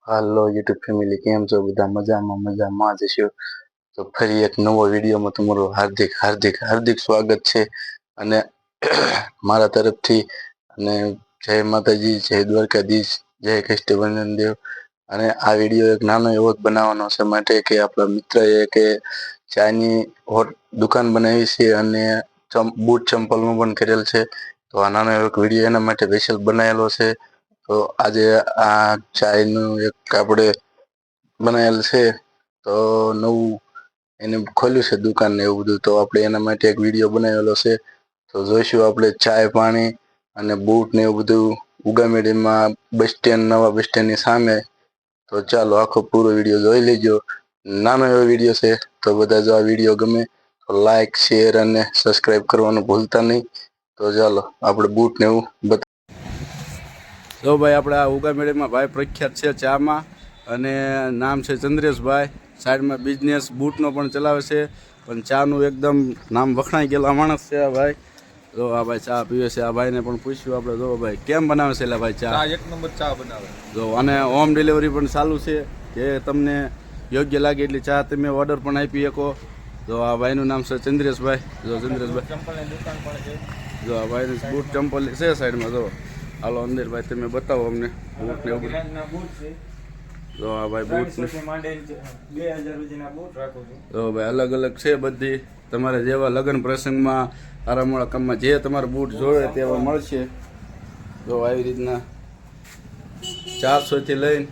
હાલો YouTube family, કેમ છો બધા? મજામાં જ છો. તો ફરી એક નવો વિડીયોમાં તમારું હાર્દિક સ્વાગત છે. અને મારા તરફથી અને જય માતાજી, જય દ્વારકાધીશ, જય કૃષ્ણ દેવ. અને આ વિડીયો એક નાનો એવો જ બનાવવાનો છે માટે કે આપણા મિત્રએ કે ચાની દુકાન બનાવી છે અને બૂટ ચંપલનું પણ કરેલ છે. તો આ નાનો એક વિડીયો એના માટે સ્પેશિયલ બનાવેલો છે. તો આજે આ ચાયનું એક આપણે બનાવેલ છે. તો નવું એને ખોલ્યું છે દુકાન ને એવું બધું. તો આપણે એના માટે એક વિડીયો બનાવેલો છે. તો જોઈશું આપણે ચાય પાણી અને બૂટ ને એવું બધું ઉગામેડીમાં નવા બસ સ્ટેન્ડની સામે. તો ચાલો આખો પૂરો વિડીયો જોઈ લેજો. નાનો એવો વિડીયો છે. તો બધા જો આ વિડીયો ગમે તો લાઈક, શેર અને સબસ્ક્રાઈબ કરવાનું ભૂલતા નહીં. તો ચાલો આપણે બૂટ ને એવું જો ભાઈ આપણે આ ઉગામેડીમાં ભાઈ પ્રખ્યાત છે ચામાં, અને નામ છે ચંદ્રેશભાઈ. સાઈડમાં બિઝનેસ બૂટનો પણ ચલાવે છે, પણ ચાનું એકદમ નામ વખણાઈ ગયેલા માણસ છે આ ભાઈ. જો આ ભાઈ ચા પીવે છે. આ ભાઈને પણ પૂછ્યું આપણે. જો ભાઈ કેમ બનાવે છે એટલે ભાઈ ચા? એક નંબર ચા બનાવે. જો અને હોમ ડિલિવરી પણ ચાલુ છે, જે તમને યોગ્ય લાગે એટલી ચા તમે ઓર્ડર પણ આપી શકો. જો આ ભાઈનું નામ છે ચંદ્રેશભાઈ. જો ચંદ્રેશભાઈ ચંપલની દુકાન પણ છે. જો આ ભાઈની બૂટ ચંપલ છે સાઈડમાં. જો હાલો અંદર ભાઈ તમે બતાવો અમને બૂટ ને એવું. જો આ ભાઈ બૂટ 2000 સુધીના બૂટ રાખું છું. જો ભાઈ અલગ અલગ છે બધી. તમારે જેવા લગ્ન પ્રસંગમાં આરામવાળા કામમાં જે તમારે બૂટ જોવે તેવા મળશે. જો આવી રીતના 400 થી લઈને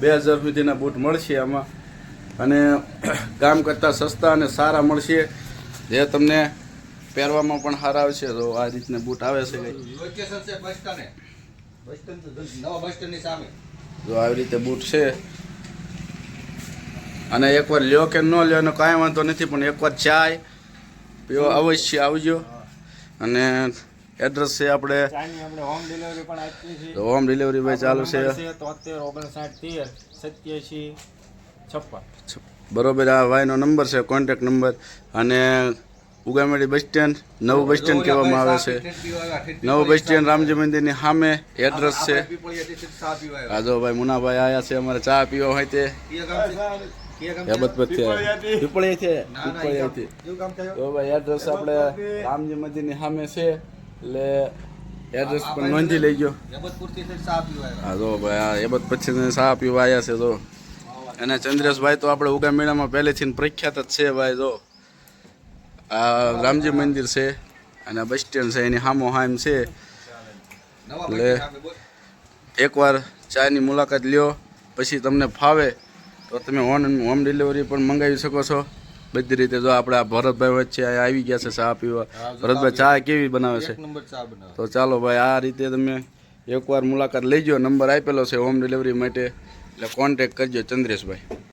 2000 સુધીના બૂટ મળશે આમાં. અને કામ કરતાં સસ્તા અને સારા મળશે, જે તમને પહેરવામાં પણ સારા આવશે. તો આ રીતના બૂટ આવે છે. લોકેશન છે બસ સ્ટેન્ડ નવા બસ સ્ટેન્ડની સામે. જો આવી રીતે બૂટ છે. અને એકવાર લ્યો કે ન લ્યો એનો કાંઈ વાંધો નથી, પણ એકવાર ચાય પીવો અવશ્ય આવજો. અને એડ્રેસ છે આપણે હોમ ડિલિવરી પણ આપીએ છીએ. હોમ ડિલિવરી ભાઈ ચાલુ છે. 73 59 13 27 56. બરોબર, આ ભાઈનો નંબર છે, કોન્ટેક્ટ નંબર. અને ઉગામેડી બસ સ્ટેન્ડ, નવું બસ સ્ટેન્ડ કહેવામાં આવે છે. નવું બસ સ્ટેન્ડ રામજી મંદિરની સામે એડ્રેસ છે. હા જો ભાઈ મુનાભાઈ આવ્યા છે અમારે ચા પીવા હોય તે પીપળિયાથી. તો ભાઈ એડ્રેસ આપણે રામજી મંદિરની સામે છે, એટલે એડ્રેસ પણ નોંધી લેજો. હા જો ભાઈ આ એબત પછી ચા પીવા આવ્યા છે. જો અને ચંદ્રેશભાઈ તો આપણે ઉગામેડામાં પહેલેથી પ્રખ્યાત જ છે ભાઈ. જો આ રામજી મંદિર છે અને બસ સ્ટેન્ડ છે, એની સામો હામ છે. એટલે એકવાર ચાની મુલાકાત લ્યો, પછી તમને ફાવે તો તમે હોમ ડિલિવરી પણ મંગાવી શકો છો બધી રીતે. જો આપણે આ ભરતભાઈ વચ્ચે આવી ગયા છે ચા પીવા. ભરતભાઈ ચા કેવી બનાવે છે? તો ચાલો ભાઈ આ રીતે તમે એકવાર મુલાકાત લઈજો. નંબર આપેલો છે હોમ ડિલિવરી માટે, એટલે કોન્ટેક કરજો ચંદ્રેશભાઈ.